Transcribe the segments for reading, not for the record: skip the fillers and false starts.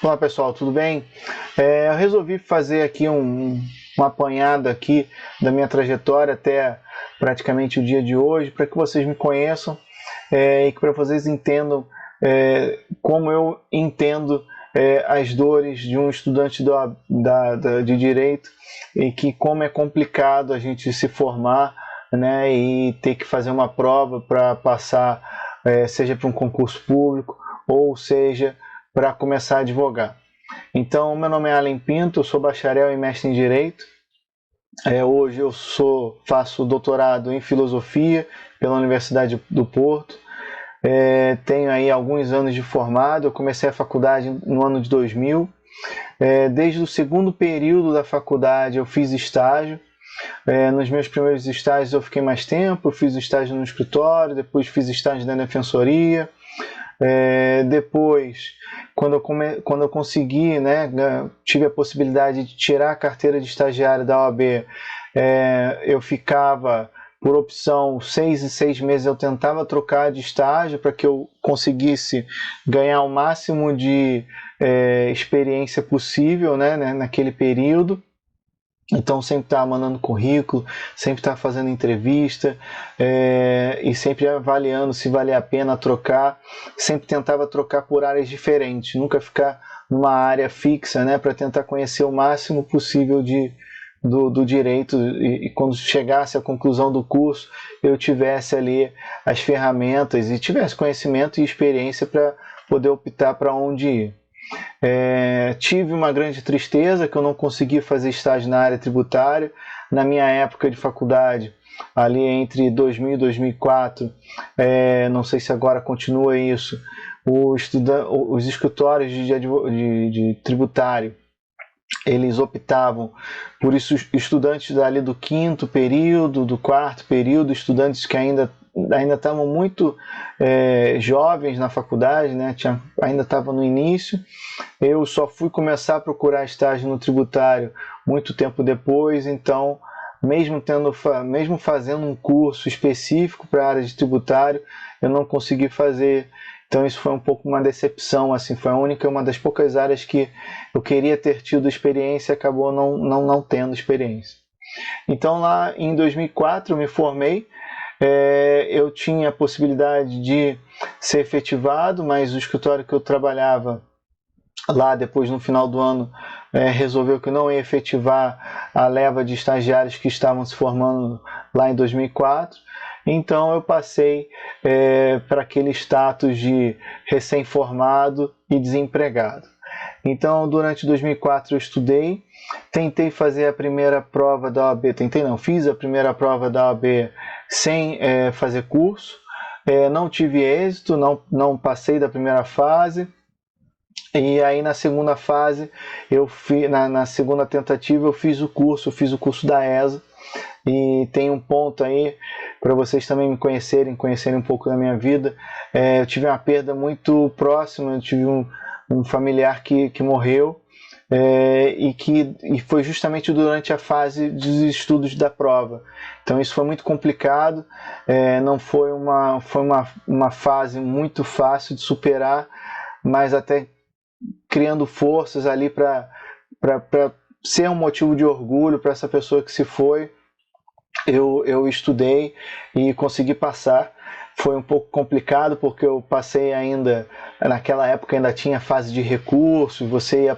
Olá pessoal, tudo bem? Eu resolvi fazer aqui um apanhado aqui da minha trajetória até praticamente o dia de hoje, para que vocês me conheçam e que para vocês entendam como eu entendo as dores de um estudante de direito e que como é complicado a gente se formar, né, e ter que fazer uma prova para passar, seja para um concurso público ou seja para começar a advogar. Então, meu nome é Alan Pinto, eu sou bacharel e mestre em Direito. Hoje eu faço doutorado em Filosofia pela Universidade do Porto. Tenho aí alguns anos de formado, eu comecei a faculdade no ano de 2000. Desde o segundo período da faculdade eu fiz estágio. Nos meus primeiros estágios eu fiquei mais tempo, eu fiz estágio no escritório, depois fiz estágio na defensoria. Depois, quando eu consegui, né, tive a possibilidade de tirar a carteira de estagiário da OAB, eu ficava, por opção, 6 em 6 meses eu tentava trocar de estágio para que eu conseguisse ganhar o máximo de experiência possível, né, naquele período. Então sempre estava mandando currículo, sempre estava fazendo entrevista e sempre avaliando se valia a pena trocar. Sempre tentava trocar por áreas diferentes, nunca ficar numa área fixa, né, para tentar conhecer o máximo possível do direito e quando chegasse à conclusão do curso eu tivesse ali as ferramentas e tivesse conhecimento e experiência para poder optar para onde ir. Tive uma grande tristeza que eu não consegui fazer estágio na área tributária. Na minha época de faculdade, ali entre 2000 e 2004, não sei se agora continua isso, os escritórios de tributário, eles optavam por isso, estudantes dali do quinto período, do quarto período, estudantes que ainda estavam muito jovens na faculdade, né? Ainda estava no início. Eu só fui começar a procurar estágio no tributário muito tempo depois, então mesmo fazendo um curso específico para a área de tributário, eu não consegui fazer. Então isso foi um pouco uma decepção, assim, foi uma das poucas áreas que eu queria ter tido experiência e acabou não tendo experiência. Então lá em 2004 eu me formei. Eu tinha a possibilidade de ser efetivado, mas o escritório que eu trabalhava lá, depois no final do ano, resolveu que não ia efetivar a leva de estagiários que estavam se formando lá em 2004. Então eu passei para aquele status de recém-formado e desempregado. Então durante 2004 eu estudei, tentei fazer a primeira prova da OAB, fiz a primeira prova da OAB sem fazer curso, não tive êxito, não passei da primeira fase. E aí na segunda fase, na segunda tentativa eu fiz o curso da ESA. E tem um ponto aí para vocês também me conhecerem um pouco da minha vida. Eu tive uma perda muito próxima, eu tive um familiar que morreu, e foi justamente durante a fase dos estudos da prova. Então isso foi muito complicado, não foi uma fase muito fácil de superar, mas até criando forças ali para ser um motivo de orgulho para essa pessoa que se foi. Eu estudei e consegui passar. Foi um pouco complicado porque eu passei ainda, naquela época ainda tinha fase de recurso, você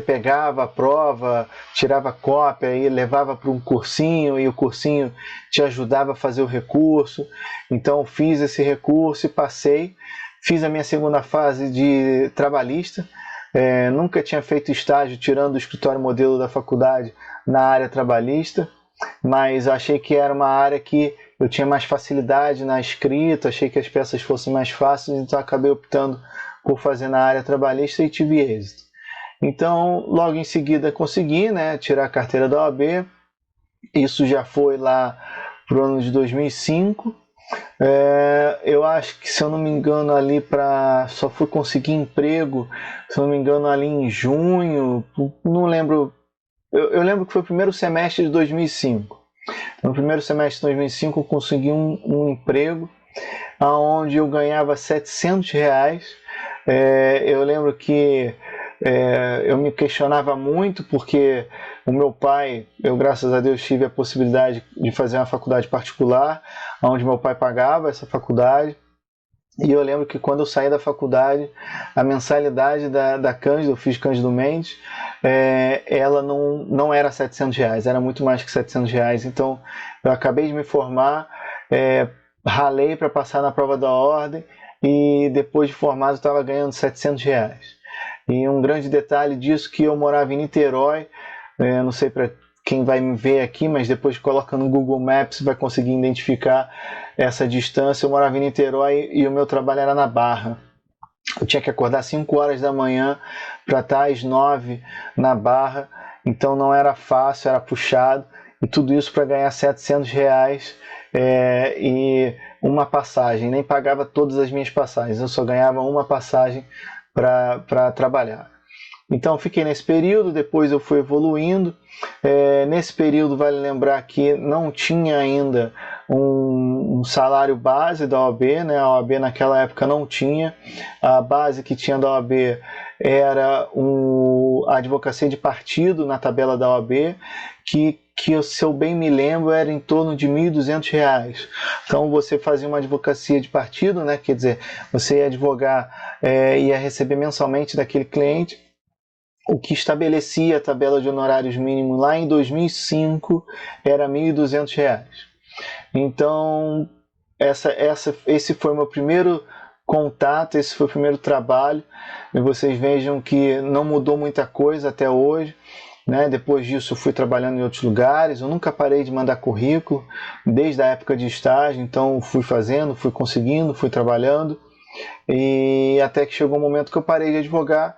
pegava a prova, tirava cópia e levava para um cursinho e o cursinho te ajudava a fazer o recurso. Então fiz esse recurso e passei. Fiz a minha segunda fase de trabalhista. Nunca tinha feito estágio tirando o escritório modelo da faculdade na área trabalhista, mas achei que era uma área que eu tinha mais facilidade na escrita, achei que as peças fossem mais fáceis, então acabei optando por fazer na área trabalhista e tive êxito. Então, logo em seguida consegui, né, tirar a carteira da OAB. Isso já foi lá para o ano de 2005. Eu acho que, se eu não me engano, só fui conseguir emprego, se eu não me engano, ali em junho, não lembro. Eu lembro que foi o primeiro semestre de 2005. No primeiro semestre de 2005 eu consegui um emprego onde eu ganhava R$700. Eu lembro que eu me questionava muito, porque o meu pai, eu graças a Deus tive a possibilidade de fazer uma faculdade particular, onde meu pai pagava essa faculdade. E eu lembro que quando eu saí da faculdade, a mensalidade da Cândido, eu fiz Cândido Mendes, ela não era R$ 700, era muito mais que R$ 700. Então eu acabei de me formar, ralei para passar na prova da ordem, e depois de formado eu estava ganhando R$ 700. E um grande detalhe disso, que eu morava em Niterói, não sei para quem vai me ver aqui, mas depois coloca no Google Maps vai conseguir identificar essa distância. Eu morava em Niterói e o meu trabalho era na Barra. Eu tinha que acordar às 5 horas da manhã para estar às 9 na Barra, então não era fácil, era puxado, e tudo isso para ganhar R$ 700 e uma passagem. Nem pagava todas as minhas passagens, eu só ganhava uma passagem para trabalhar. Então fiquei nesse período, depois eu fui evoluindo. Nesse período vale lembrar que não tinha ainda um salário base da OAB, né? A OAB naquela época não tinha. A base que tinha da OAB era a advocacia de partido na tabela da OAB, que se eu bem me lembro, era em torno de R$ 1.200. Então você fazia uma advocacia de partido, né? Quer dizer, você ia advogar, ia receber mensalmente daquele cliente. O que estabelecia a tabela de honorários mínimos lá em 2005 era R$ 1.200. Então, esse foi o meu primeiro contato, esse foi o primeiro trabalho. E vocês vejam que não mudou muita coisa até hoje, né? Depois disso eu fui trabalhando em outros lugares, eu nunca parei de mandar currículo, desde a época de estágio. Então fui fazendo, fui conseguindo, fui trabalhando, e até que chegou um momento que eu parei de advogar,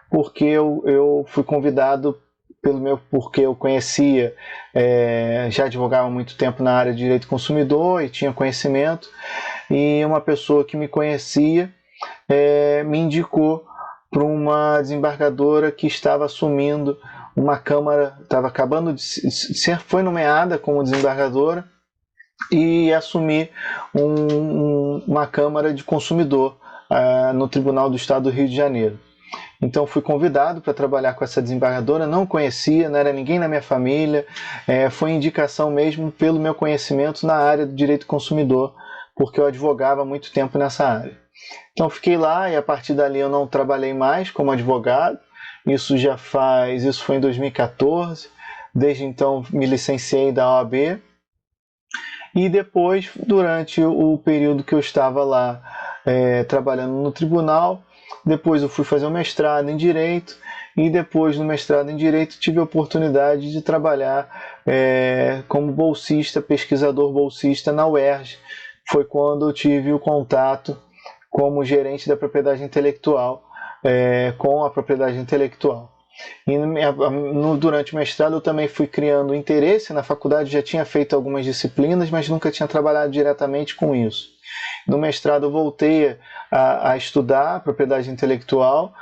porque eu fui convidado porque eu conhecia, já advogava há muito tempo na área de direito do consumidor e tinha conhecimento, e uma pessoa que me conhecia me indicou para uma desembargadora que estava assumindo uma câmara, estava acabando de foi nomeada como desembargadora e assumir uma câmara de consumidor no Tribunal do Estado do Rio de Janeiro. Então fui convidado para trabalhar com essa desembargadora, não conhecia, não era ninguém na minha família, foi indicação mesmo pelo meu conhecimento na área do direito do consumidor, porque eu advogava há muito tempo nessa área. Então fiquei lá, e a partir dali eu não trabalhei mais como advogado. Isso foi em 2014, desde então me licenciei da OAB, e depois, durante o período que eu estava lá trabalhando no tribunal, depois eu fui fazer um mestrado em Direito, e depois no mestrado em Direito tive a oportunidade de trabalhar como bolsista, pesquisador bolsista na UERJ. Foi quando eu tive o contato como gerente da propriedade intelectual, com a propriedade intelectual. E durante o mestrado eu também fui criando interesse na faculdade, já tinha feito algumas disciplinas, mas nunca tinha trabalhado diretamente com isso. No mestrado eu voltei a estudar propriedade intelectual,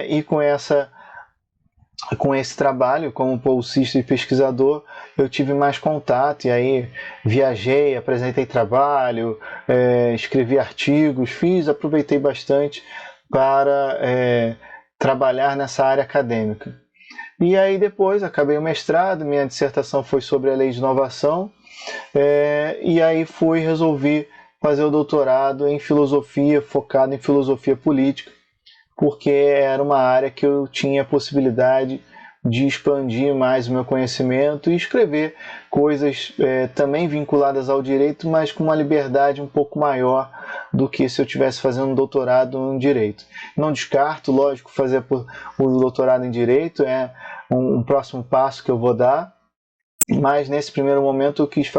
e com esse trabalho como bolsista e pesquisador eu tive mais contato, e aí viajei, apresentei trabalho, escrevi artigos, aproveitei bastante para trabalhar nessa área acadêmica. E aí depois acabei o mestrado, minha dissertação foi sobre a lei de inovação, e aí resolvi fazer o doutorado em filosofia, focado em filosofia política, porque era uma área que eu tinha a possibilidade de expandir mais o meu conhecimento e escrever coisas também vinculadas ao direito, mas com uma liberdade um pouco maior do que se eu estivesse fazendo um doutorado em direito. Não descarto, lógico, fazer o doutorado em direito é um próximo passo que eu vou dar, mas nesse primeiro momento eu quis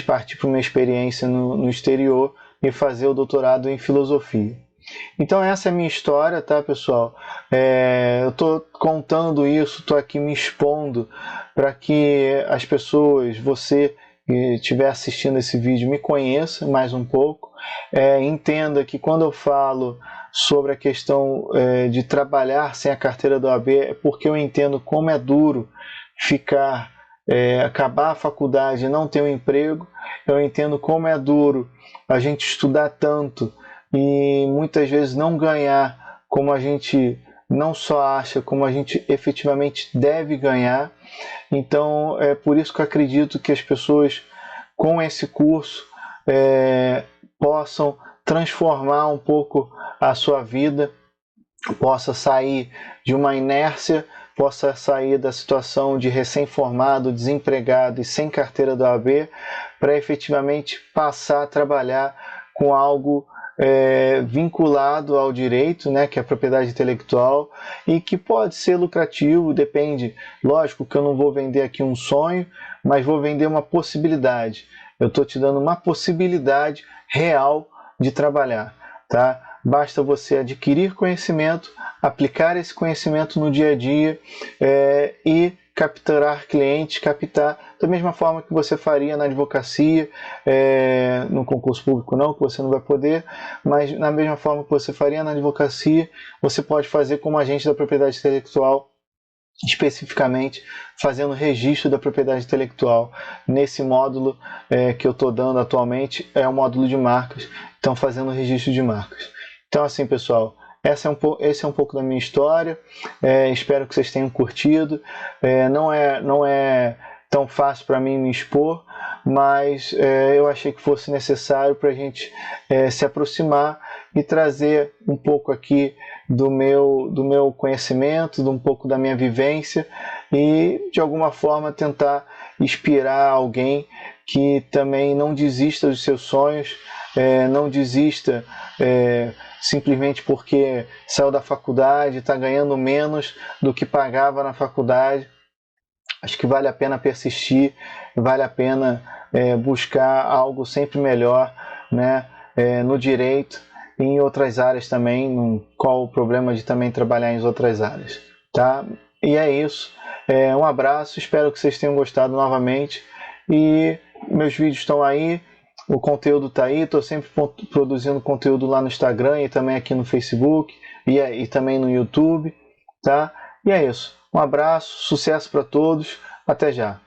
partir para uma experiência no exterior e fazer o doutorado em filosofia. Então essa é a minha história, tá, pessoal? Eu estou contando isso, estou aqui me expondo para que as pessoas, você que estiver assistindo esse vídeo, me conheça mais um pouco, entenda que quando eu falo sobre a questão de trabalhar sem a carteira da OAB, é porque eu entendo como é duro acabar a faculdade e não ter um emprego. Eu entendo como é duro a gente estudar tanto e muitas vezes não ganhar como a gente não só acha, como a gente efetivamente deve ganhar. Então, é por isso que eu acredito que as pessoas com esse curso possam transformar um pouco a sua vida, possa sair de uma inércia, possa sair da situação de recém-formado, desempregado e sem carteira da OAB, para efetivamente passar a trabalhar com algo vinculado ao direito, né, que é a propriedade intelectual, e que pode ser lucrativo, depende. Lógico que eu não vou vender aqui um sonho, mas vou vender uma possibilidade. Eu estou te dando uma possibilidade real de trabalhar, tá? Basta você adquirir conhecimento, aplicar esse conhecimento no dia a dia e capturar clientes, captar da mesma forma que você faria na advocacia, no concurso público não, que você não vai poder, mas na mesma forma que você faria na advocacia, você pode fazer como agente da propriedade intelectual, especificamente fazendo registro da propriedade intelectual. Nesse módulo que eu estou dando atualmente é o módulo de marcas, então fazendo registro de marcas. Então assim, pessoal, esse é um pouco da minha história, espero que vocês tenham curtido. Não é tão fácil para mim me expor, mas eu achei que fosse necessário para a gente se aproximar e trazer um pouco aqui do meu conhecimento, de um pouco da minha vivência e de alguma forma tentar inspirar alguém que também não desista dos seus sonhos, não desista simplesmente porque saiu da faculdade, está ganhando menos do que pagava na faculdade. Acho que vale a pena persistir, vale a pena buscar algo sempre melhor, né, no direito e em outras áreas também. Qual o problema de também trabalhar em outras áreas, tá? E é isso. Um abraço, espero que vocês tenham gostado novamente. E meus vídeos estão aí, o conteúdo está aí, estou sempre produzindo conteúdo lá no Instagram e também aqui no Facebook e também no YouTube, tá? E é isso. Um abraço, sucesso para todos, até já.